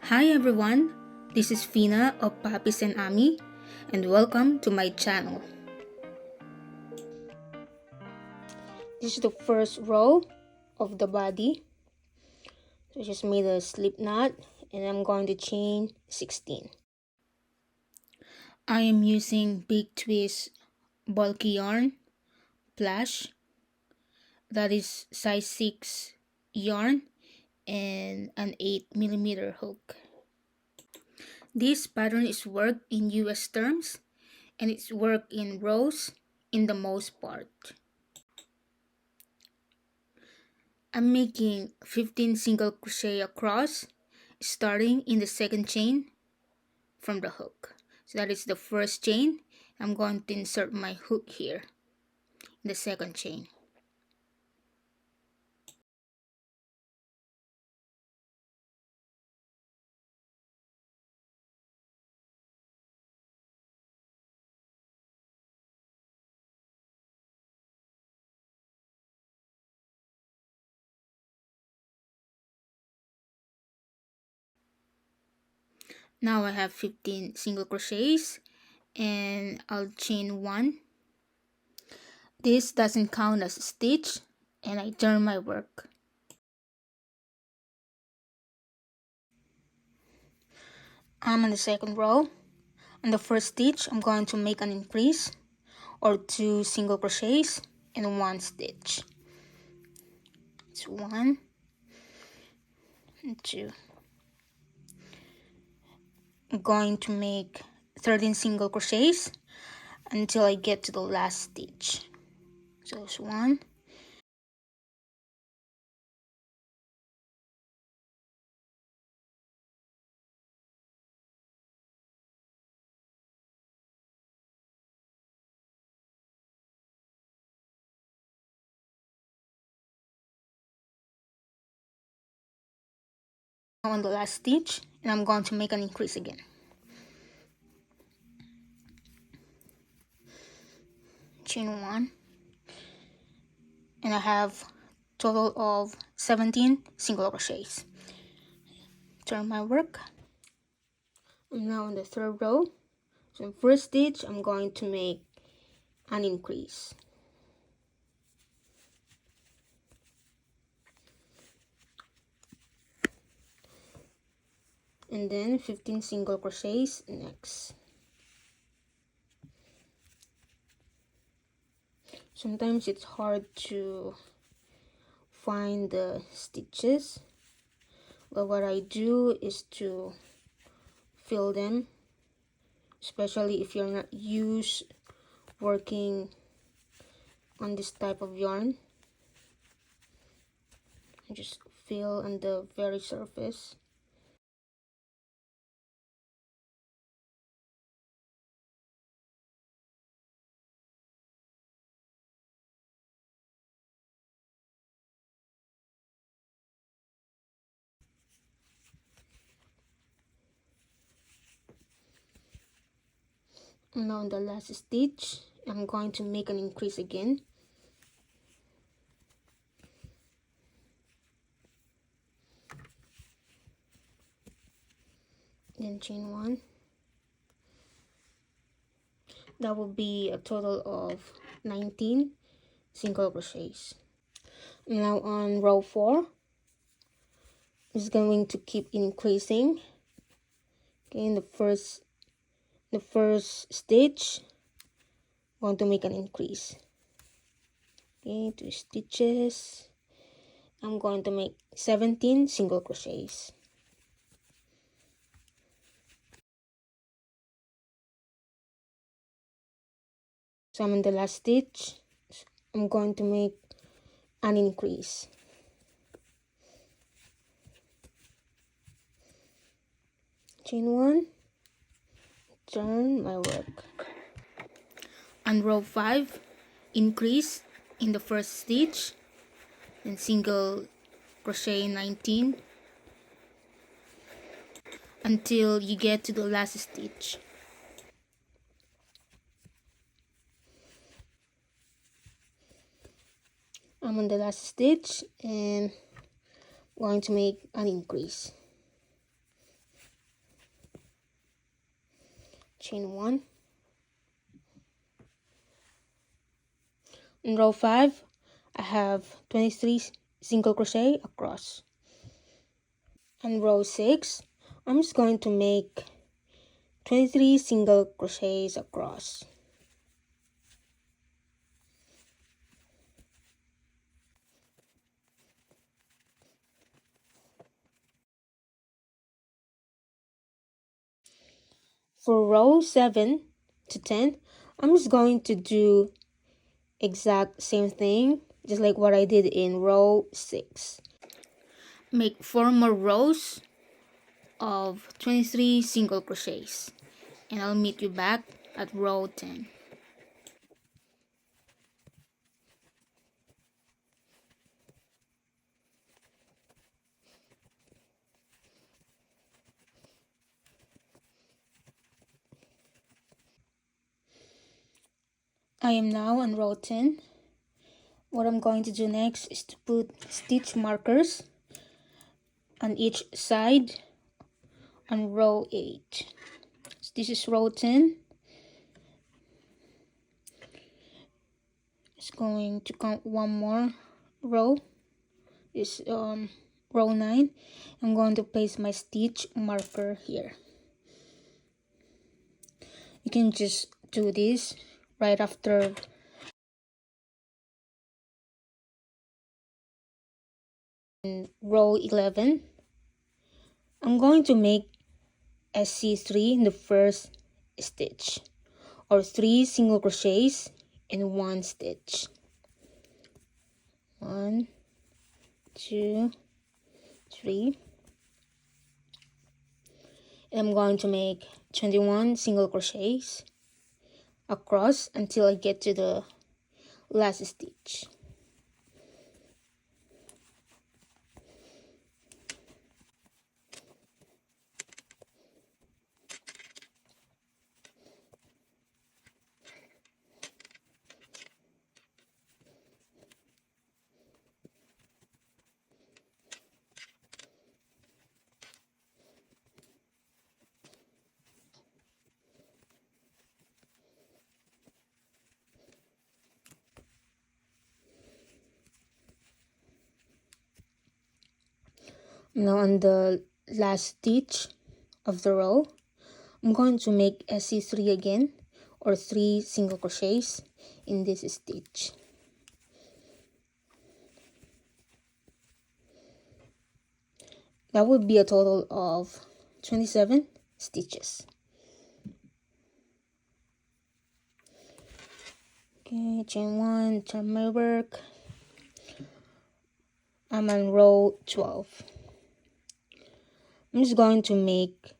Hi everyone, this is Fina of Papis and Ami, and welcome to my channel. This is the first row of the body. So I just made a slip knot and I'm going to chain 16. I am using Big Twist bulky yarn, plush, that is size 6 yarn, and an 8mm hook. This pattern is worked in US terms and it's worked in rows in the most part. I'm making 15 single crochet across, starting in the second chain from the hook. So that is the first chain. I'm going to insert my hook here in the second chain. Now I have 15 single crochets and I'll chain 1. This doesn't count as a stitch and I turn my work. I'm on the second row. On the first stitch, I'm going to make an increase or 2 single crochets and 1 stitch. It's 1 and 2. I'm going to make 13 single crochets until I get to the last stitch. So it's 1, on the last stitch, and I'm going to make an increase again. Chain 1, and I have total of 17 single crochets. Turn my work. I'm now in the third row. So in first stitch, I'm going to make an increase. And then 15 single crochets next. Sometimes it's hard to find the stitches, but what I do is to fill them, especially if you're not used working on this type of yarn. I just fill on the very surface. And now in the last stitch, I'm going to make an increase again. Then chain 1. That will be a total of 19 single crochets. Now on row 4, it's going to keep increasing. Okay, in the first stitch, I'm going to make an increase. Okay, 2 stitches. I'm going to make 17 single crochets. So I'm in the last stitch. I'm going to make an increase. Chain 1, turn my work. On row 5, increase in the first stitch and single crochet 19 until you get to the last stitch. I'm on the last stitch and going to make an increase. chain 1. In row 5, I have 23 single crochet across. On row 6, I'm just going to make 23 single crochets across. For row 7 to 10, I'm just going to do exact same thing, just like what I did in row 6. Make 4 more rows of 23 single crochets, and I'll meet you back at row 10. I am now on row 10. What I'm going to do next is to put stitch markers on each side on row 8. So this is row 10. Just going to count one more row. This row 9. I'm going to place my stitch marker here. You can just do this right after row 11. I'm going to make SC3 in the first stitch, or 3 single crochets in 1 stitch. 1, 2, 3. And I'm going to make 21 single crochets across until I get to the last stitch. Now on the last stitch of the row, I'm going to make SC3 again, or 3 single crochets in this stitch. That would be a total of 27 stitches. Okay, chain 1, turn my work. I'm on row 12. I'm just going to make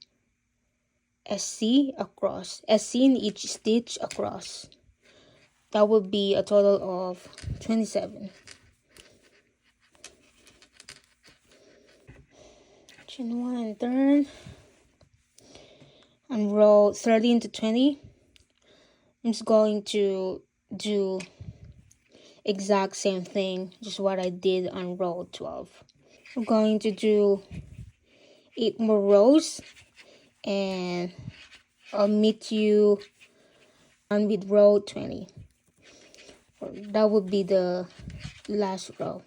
SC across, SC in each stitch across. That would be a total of 27. Chain 1 and turn. On row 13 to 20, I'm just going to do exact same thing, just what I did on row 12. I'm going to do 8 more rows, and I'll meet you on with row 20. That would be the last row.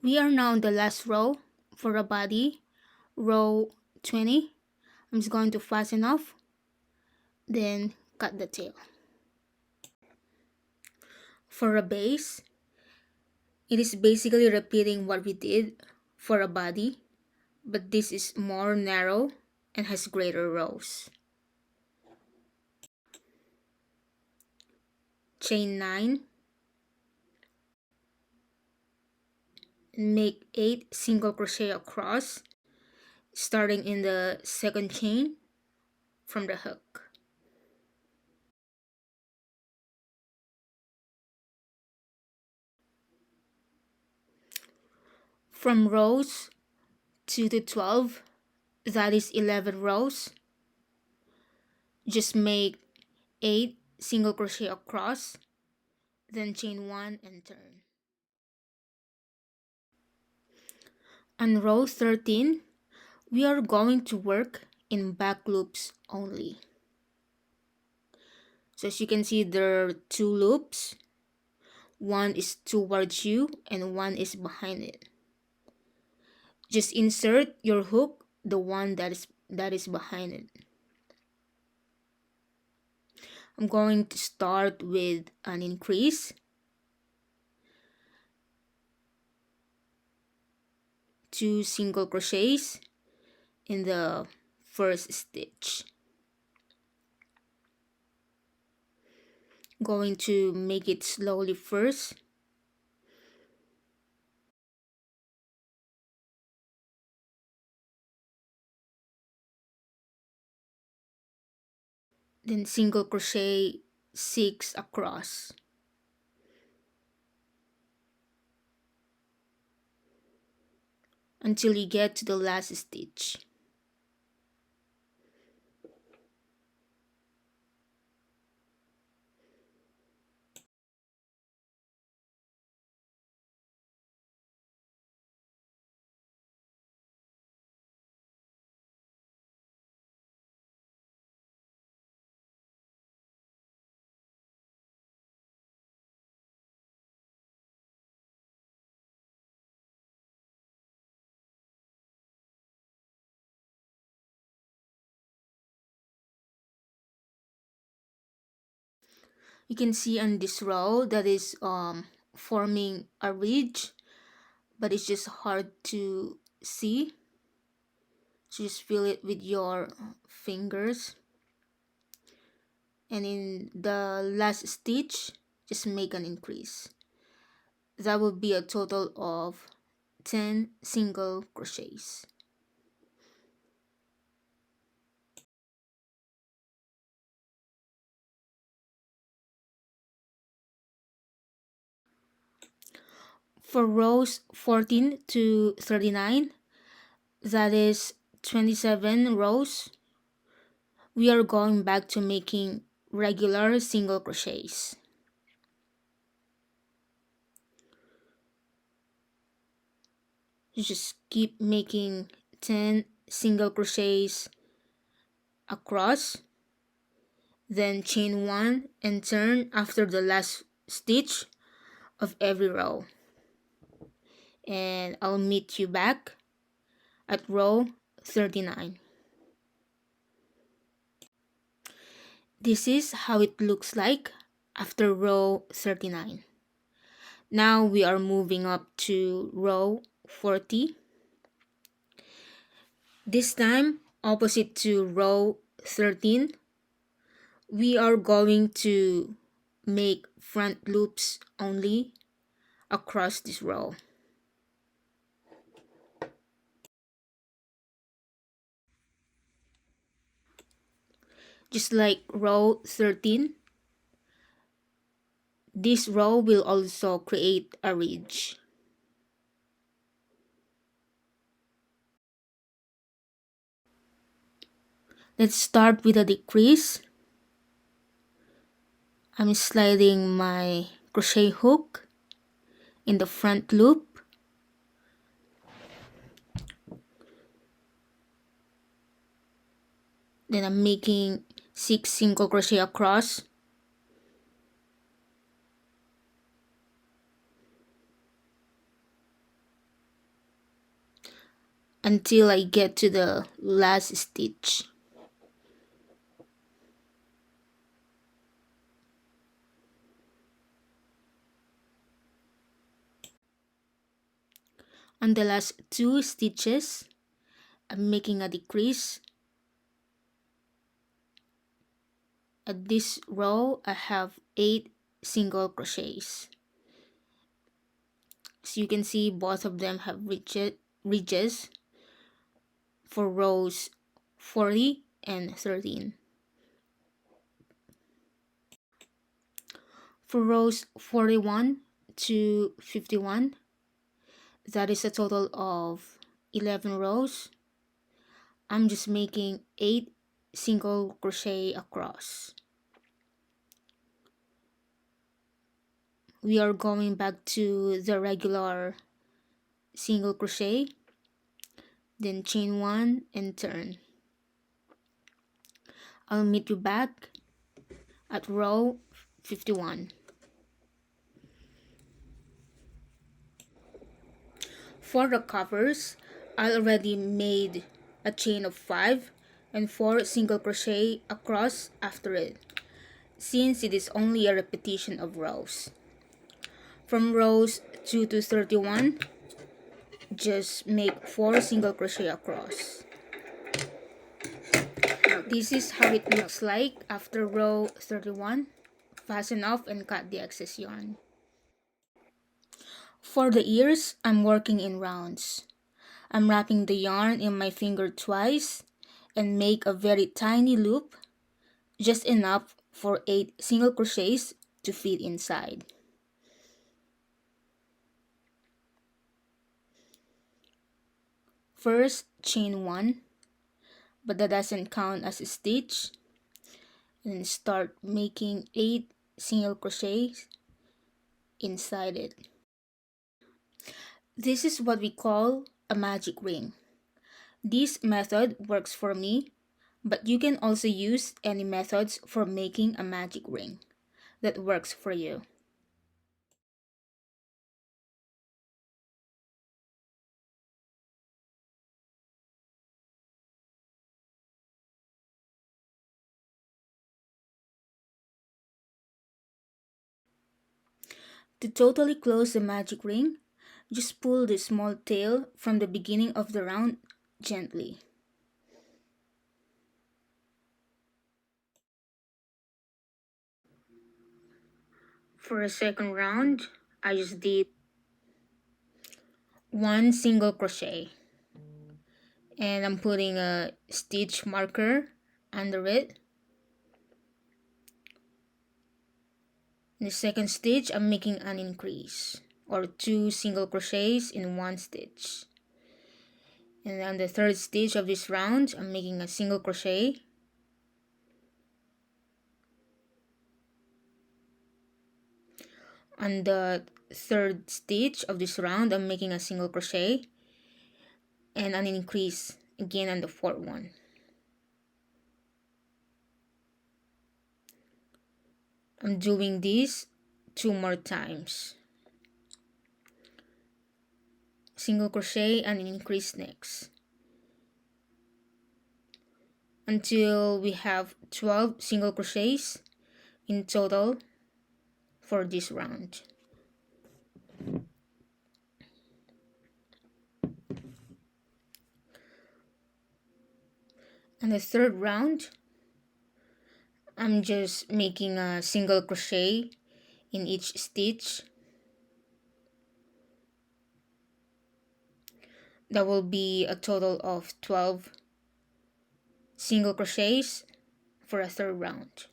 We are now in the last row for a body, row 20. I'm just going to fasten off, then cut the tail. For a base, it is basically repeating what we did for a body, but this is more narrow and has greater rows. Chain 9, and make 8 single crochet across, starting in the second chain from the hook. From rows 2 to 12, that is 11 rows, just make 8 single crochet across, then chain 1 and turn. On row 13, we are going to work in back loops only. So as you can see, there are two loops. One is towards you and one is behind it. Just insert your hook, the one that is behind it. I'm going to start with an increase, 2 single crochets in the first stitch. Going to make it slowly first. Then single crochet 6 across. Until you get to the last stitch. You can see on this row that is forming a ridge, but it's just hard to see. So just feel it with your fingers, and in the last stitch just make an increase. That would be a total of 10 single crochets. For rows 14 to 39, that is 27 rows, we are going back to making regular single crochets. You just keep making 10 single crochets across, then chain 1 and turn after the last stitch of every row. And I'll meet you back at row 39. This is how it looks like after row 39. Now we are moving up to row 40. This time, opposite to row 13, we are going to make front loops only across this row. Just like row 13, this row will also create a ridge. Let's start with a decrease. I'm sliding my crochet hook in the front loop. Then I'm making 6 single crochet across. Until I get to the last stitch. On the last 2 stitches, I'm making a decrease. At this row, I have 8 single crochets. So you can see both of them have ridges for rows 40 and 13. For rows 41 to 51, that is a total of 11 rows. I'm just making 8 single crochet across. We are going back to the regular single crochet. then chain 1 and turn. I'll meet you back at row 51. For the covers, I already made a chain of 5 and 4 single crochet across after it, since it is only a repetition of rows. From rows 2 to 31, just make 4 single crochet across. This is how it looks like after row 31. Fasten off and cut the excess yarn. For the ears, I'm working in rounds. I'm wrapping the yarn in my finger twice and make a very tiny loop, just enough for 8 single crochets to fit inside. First, chain 1, but that doesn't count as a stitch, and start making 8 single crochets inside it. This is what we call a magic ring. This method works for me, but you can also use any methods for making a magic ring that works for you. To totally close the magic ring, just pull the small tail from the beginning of the round gently. For a second round, I just did 1 single crochet, and I'm putting a stitch marker under it. In the second stitch, I'm making an increase, or 2 single crochets in 1 stitch. And on the third stitch of this round, I'm making a single crochet. On the third stitch of this round, I'm making a single crochet and an increase again on the fourth one. I'm doing this 2 more times. Single crochet and increase next, until we have 12 single crochets in total for this round. On the third round, I'm just making a single crochet in each stitch. That will be a total of 12 single crochets for a third round.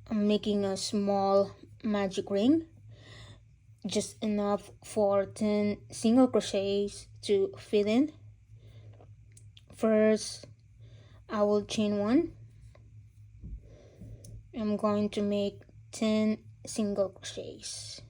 I'm making a small magic ring, just enough for 10 single crochets to fit in. First, I will chain 1. I'm going to make 10 single crochets.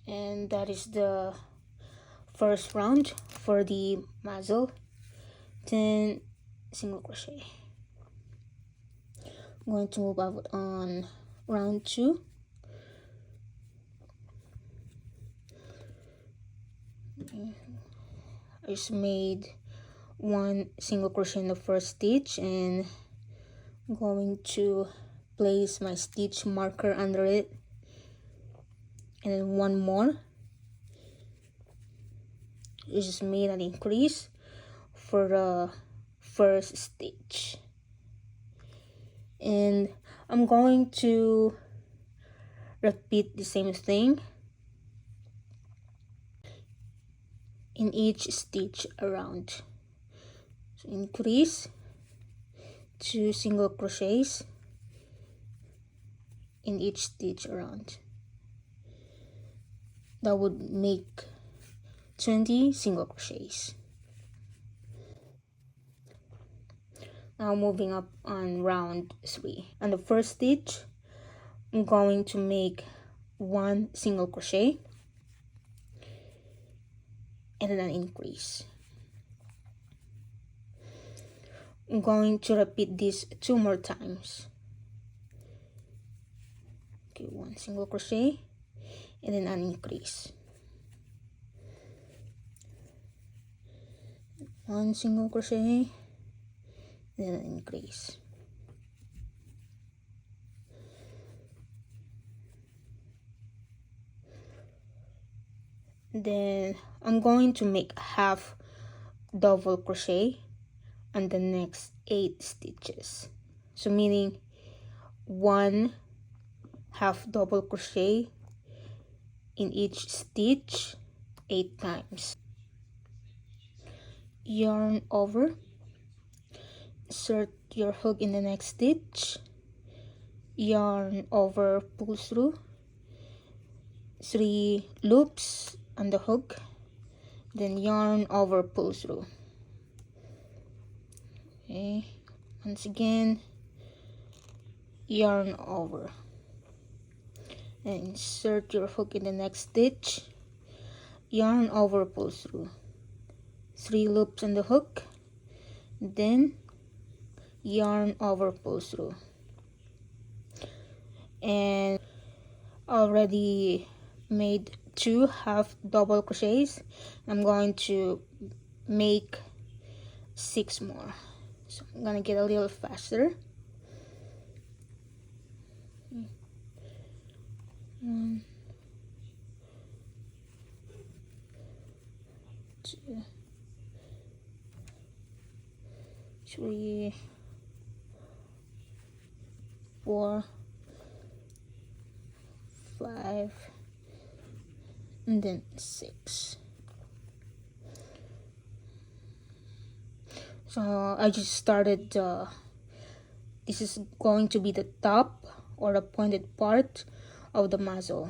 And that is the first round for the muzzle. 10 single crochet. I'm going to move out on round 2. I just made 1 single crochet in the first stitch, and I'm going to place my stitch marker under it, and then 1 more. I just made an increase for the first stitch, and I'm going to repeat the same thing in each stitch around. So increase 2 single crochets in each stitch around. That would make 20 single crochets. Now moving up on round 3. On the first stitch, I'm going to make 1 single crochet and then an increase. I'm going to repeat this 2 more times. Okay, 1 single crochet and then an increase. 1 single crochet, then an increase. Then I'm going to make half double crochet on the next 8 stitches. So meaning 1 half double crochet in each stitch 8 times. Yarn over, insert your hook in the next stitch, yarn over, pull through, 3 loops on the hook, then yarn over, pull through. Okay, once again, yarn over, and insert your hook in the next stitch, yarn over, pull through, 3 loops on the hook, then yarn over, pull through. And already made 2 half double crochets. I'm going to make 6 more, so I'm gonna get a little faster. 1, 2, 3, 4, 5, and then 6. So I just started this is going to be the top or the pointed part of the muzzle.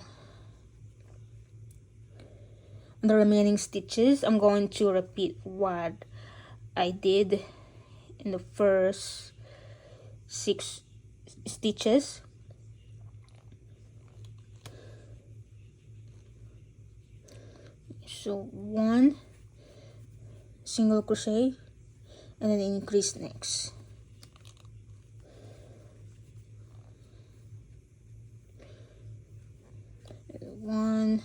On the remaining stitches, I'm going to repeat what I did in the first 6 stitches. So 1 single crochet and then increase next. 1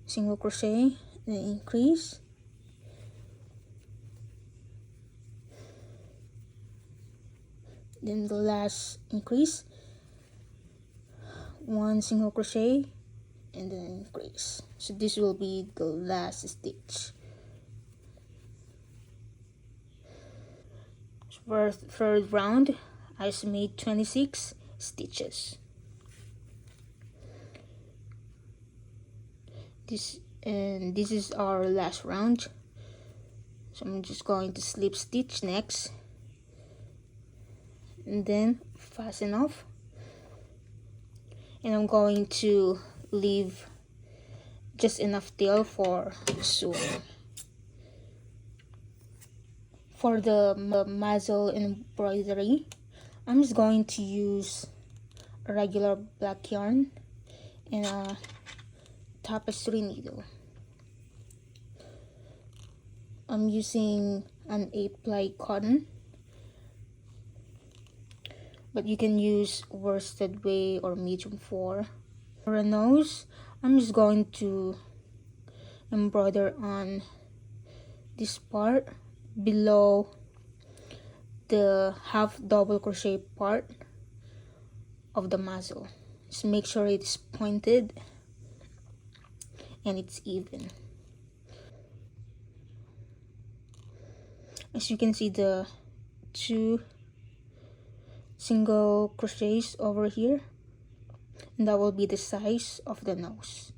single crochet, then increase, then the last increase, 1 single crochet and then increase. So this will be the last stitch. For third round, I just made 26 stitches. This is our last round. So I'm just going to slip stitch next, and then fasten off. And I'm going to leave just enough tail for sewing. For the muzzle embroidery, I'm just going to use a regular black yarn and a tapestry needle. I'm using an 8-ply cotton, but you can use worsted weight or medium 4. For a nose, I'm just going to embroider on this part below the half double crochet part of the muzzle. Just make sure it's pointed and it's even. As you can see, the 2 single crochets over here, and that will be the size of the nose.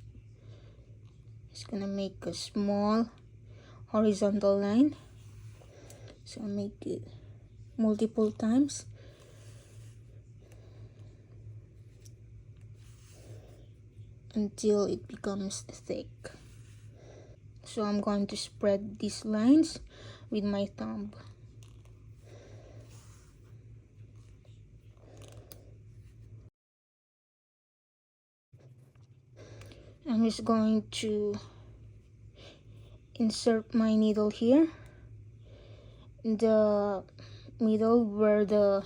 Just gonna make a small horizontal line, so make it multiple times. Until it becomes thick. So I'm going to spread these lines with my thumb. I'm just going to insert my needle here in the middle where the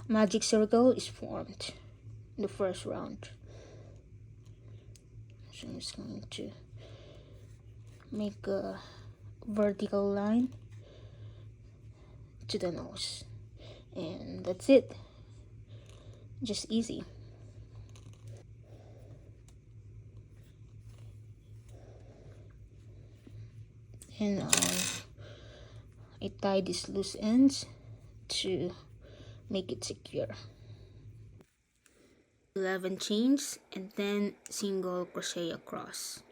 magic circle is formed in the first round. So I'm just going to make a vertical line to the nose, and that's it. Just easy. And I tie these loose ends to make it secure. 11 chains and then single crochet across.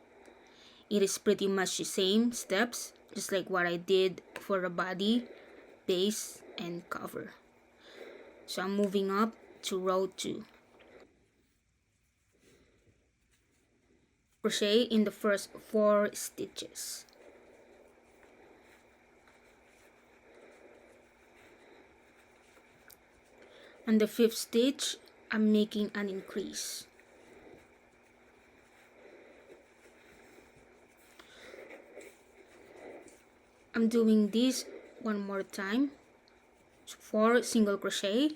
It is pretty much the same steps, just like what I did for the body, base, and cover. So I'm moving up to row 2. Crochet in the first 4 stitches. On the 5th stitch, I'm making an increase. I'm doing this one more time. So 4 single crochet,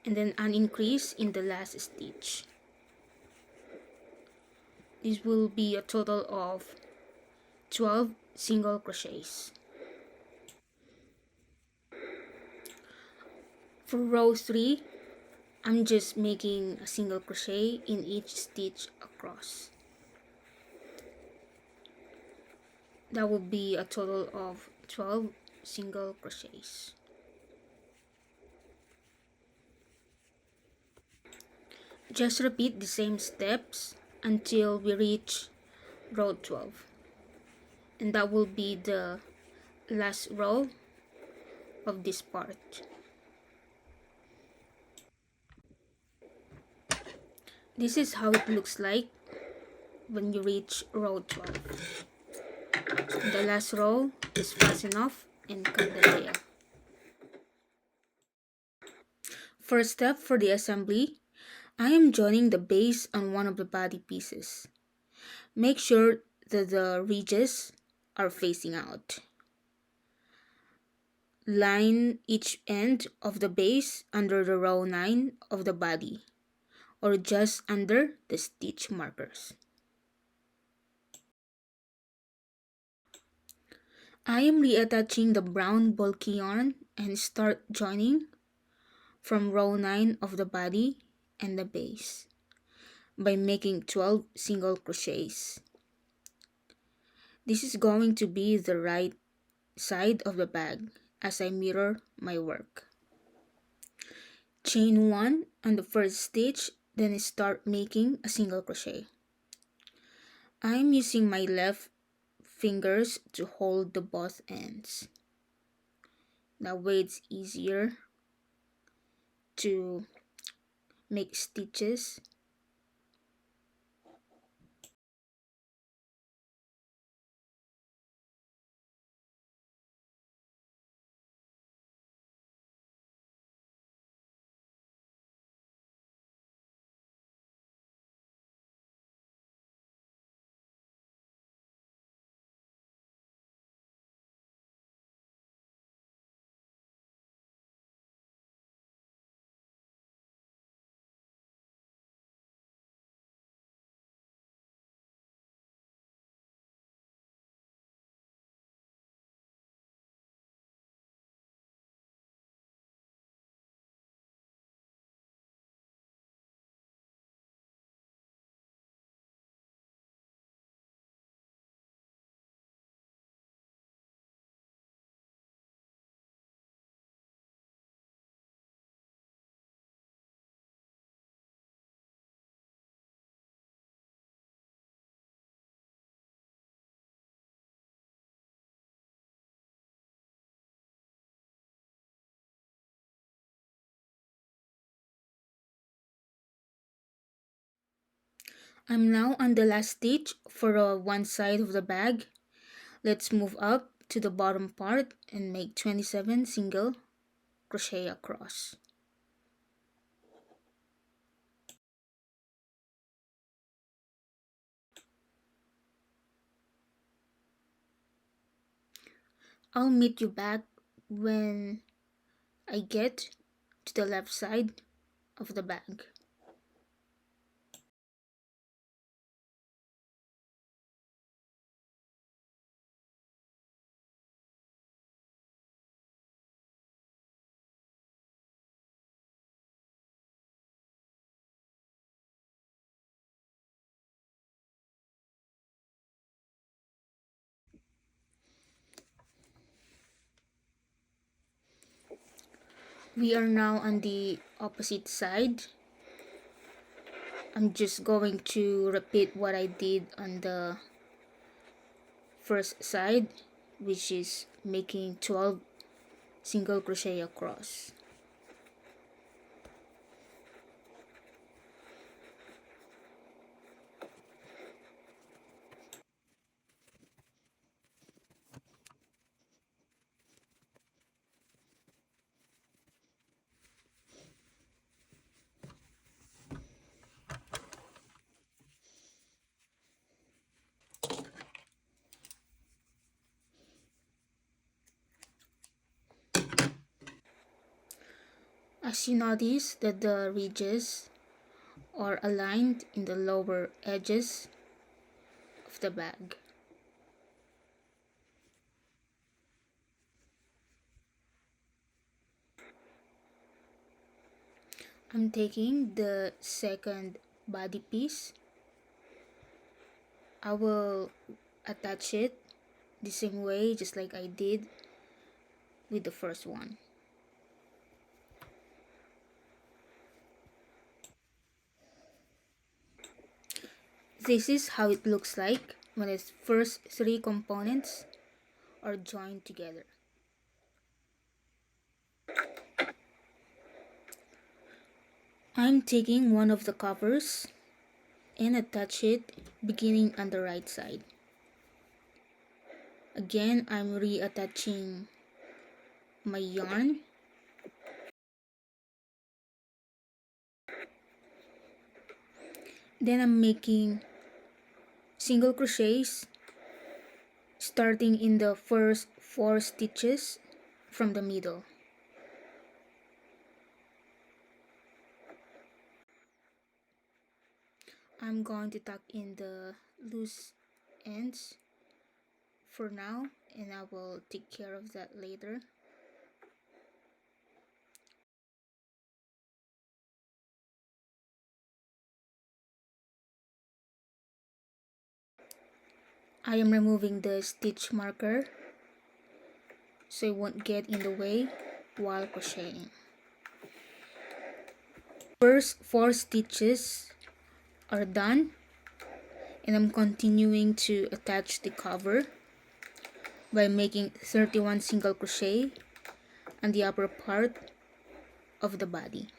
and then an increase in the last stitch. This will be a total of 12 single crochets. For row 3, I'm just making a single crochet in each stitch across. That will be a total of 12 single crochets. Just repeat the same steps until we reach row 12. And that will be the last row of this part. This is how it looks like when you reach row 12. The last row is fasten off and cut the tail. First step for the assembly, I am joining the base on one of the body pieces. Make sure that the ridges are facing out. Line each end of the base under the row 9 of the body, or just under the stitch markers. I am reattaching the brown bulky yarn and start joining from row 9 of the body and the base by making 12 single crochets. This is going to be the right side of the bag as I mirror my work. Chain 1 on the first stitch, then start making a single crochet. I'm using my left fingers to hold the both ends. That way it's easier to make stitches. I'm now on the last stitch for one side of the bag. Let's move up to the bottom part and make 27 single crochet across. I'll meet you back when I get to the left side of the bag. We are now on the opposite side. I'm just going to repeat what I did on the first side, which is making 12 single crochet across. As you notice that the ridges are aligned in the lower edges of the bag. I'm taking the second body piece. I will attach it the same way just like I did with the first one. This is how it looks like when its first three components are joined together. I'm taking one of the covers and attach it beginning on the right side. Again, I'm reattaching my yarn. Then I'm making single crochets starting in the first 4 stitches from the middle. I'm going to tuck in the loose ends for now, and I will take care of that later. I am removing the stitch marker so it won't get in the way while crocheting. First 4 stitches are done, and I'm continuing to attach the cover by making 31 single crochet on the upper part of the body.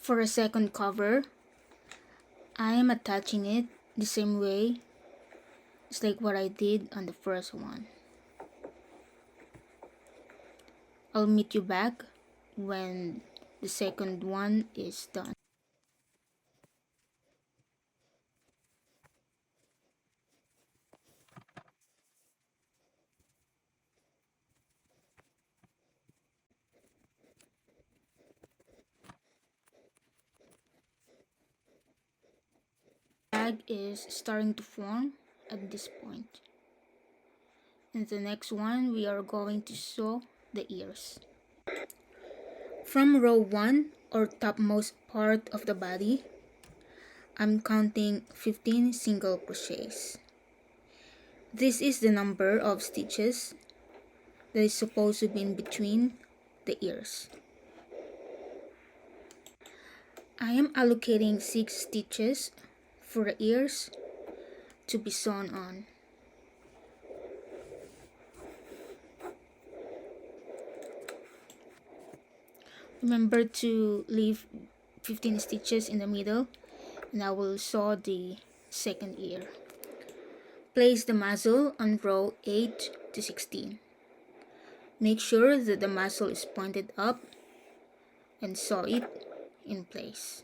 For a second cover, I am attaching it the same way, just like what I did on the first one. I'll meet you back when the second one is done. Bag is starting to form at this point. In the next one, we are going to sew the ears. From row 1 or topmost part of the body, I'm counting 15 single crochets. This is the number of stitches that is supposed to be in between the ears. I am allocating 6 stitches for the ears to be sewn on. Remember to leave 15 stitches in the middle, and I will sew the second ear. Place the muzzle on row 8 to 16. Make sure that the muzzle is pointed up and sew it in place.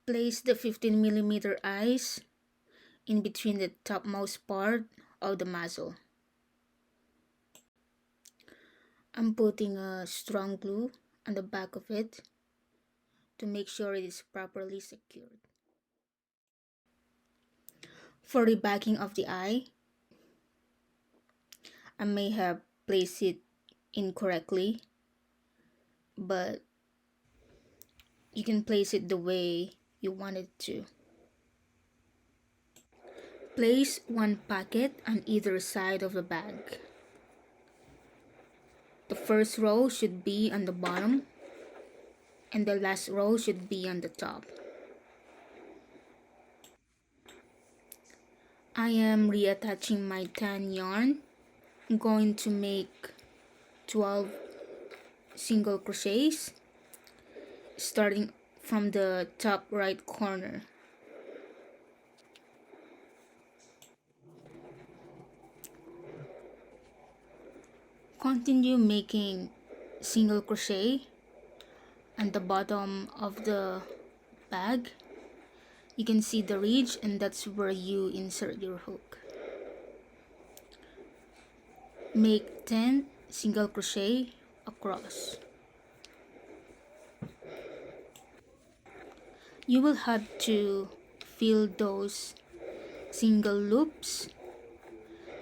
Place the 15mm eyes in between the topmost part of the muzzle. I'm putting a strong glue on the back of it to make sure it is properly secured. For the backing of the eye, I may have placed it incorrectly, but you can place it the way you want it to. Place one pocket on either side of the bag. The first row should be on the bottom, and the last row should be on the top. I am reattaching my tan yarn. I'm going to make 12 single crochets starting from the top right corner. Continue making single crochet on the bottom of the bag. You can see the ridge, and that's where you insert your hook. Make 10 single crochet across. You will have to fill those single loops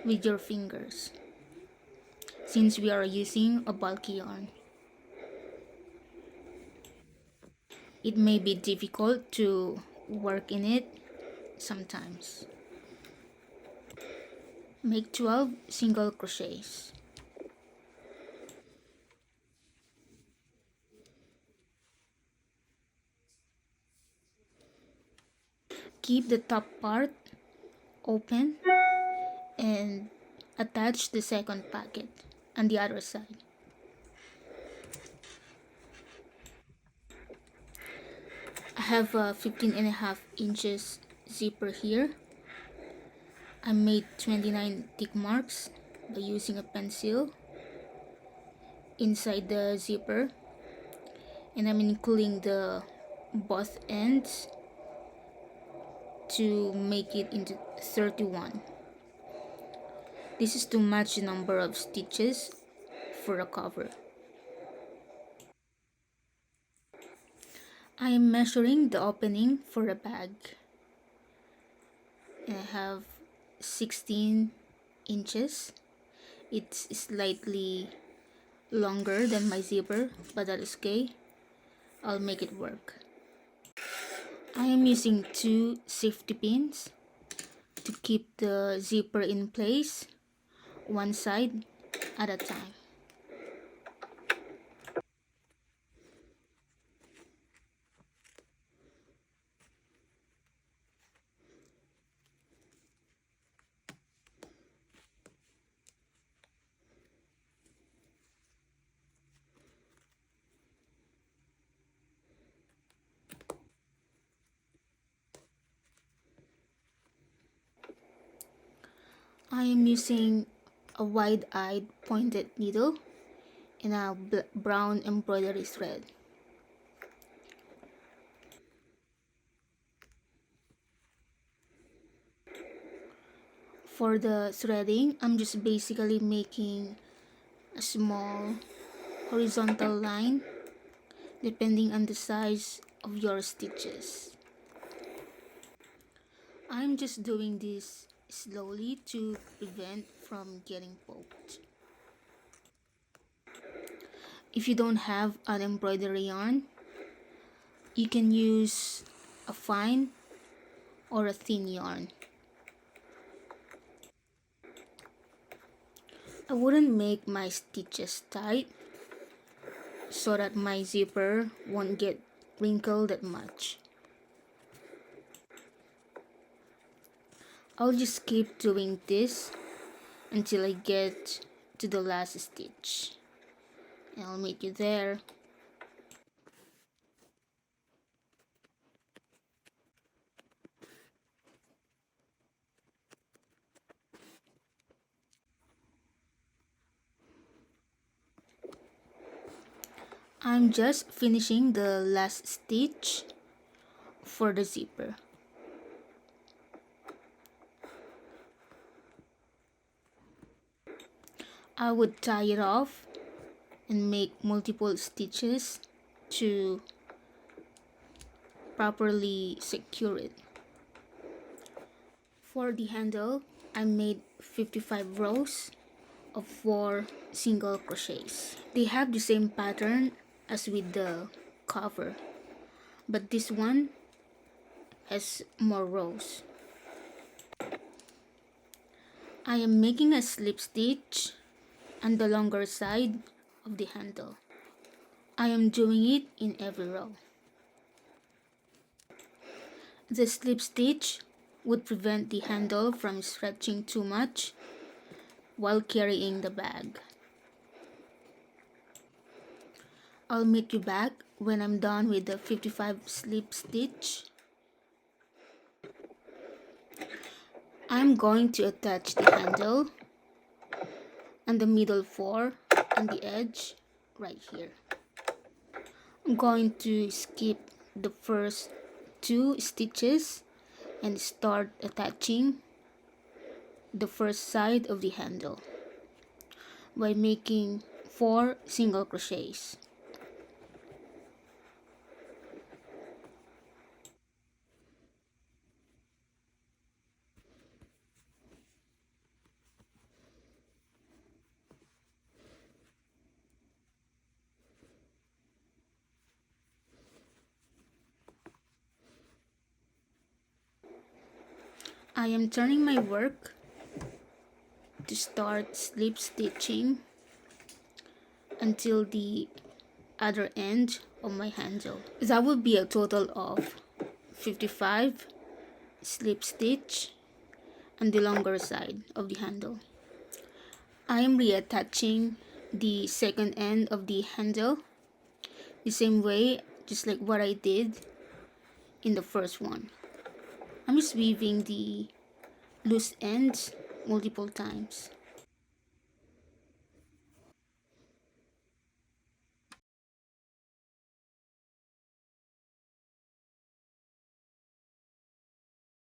with your fingers, since we are using a bulky yarn. It may be difficult to work in it sometimes. Make 12 single crochets. keep the top part open and attach the second pocket on the other side. I have a 15.5 inches zipper here. I made 29 tick marks by using a pencil inside the zipper, and I'm including the both ends to make it into 31. This is to match the number of stitches for a cover. I am measuring the opening for a bag. I have 16 inches. It's slightly longer than my zipper, but that is okay. I'll make it work. I am using 2 safety pins to keep the zipper in place, one side at a time. I am using a wide-eyed pointed needle and a brown embroidery thread. For the threading, I'm just basically making a small horizontal line depending on the size of your stitches. I'm just doing this slowly to prevent from getting poked. If you don't have an embroidery yarn, you can use a fine or a thin yarn. I wouldn't make my stitches tight so that my zipper won't get wrinkled that much. I'll just keep doing this until I get to the last stitch. And I'll meet you there. I'm just finishing the last stitch for the zipper. I would tie it off and make multiple stitches to properly secure it. For the handle, I made 55 rows of 4 single crochets. They have the same pattern as with the cover, but this one has more rows. I am making a slip stitch on the longer side of the handle. I am doing it in every row. The slip stitch would prevent the handle from stretching too much while carrying the bag. I'll meet you back when I'm done with the 55 slip stitch. I'm going to attach the handle and the middle 4 and the edge right here. I'm going to skip the first 2 stitches and start attaching the first side of the handle by making 4 single crochets. I am turning my work to start slip stitching until the other end of my handle. That would be a total of 55 slip stitch on the longer side of the handle. I am reattaching the second end of the handle the same way, just like what I did in the first one. I'm just weaving the loose ends multiple times.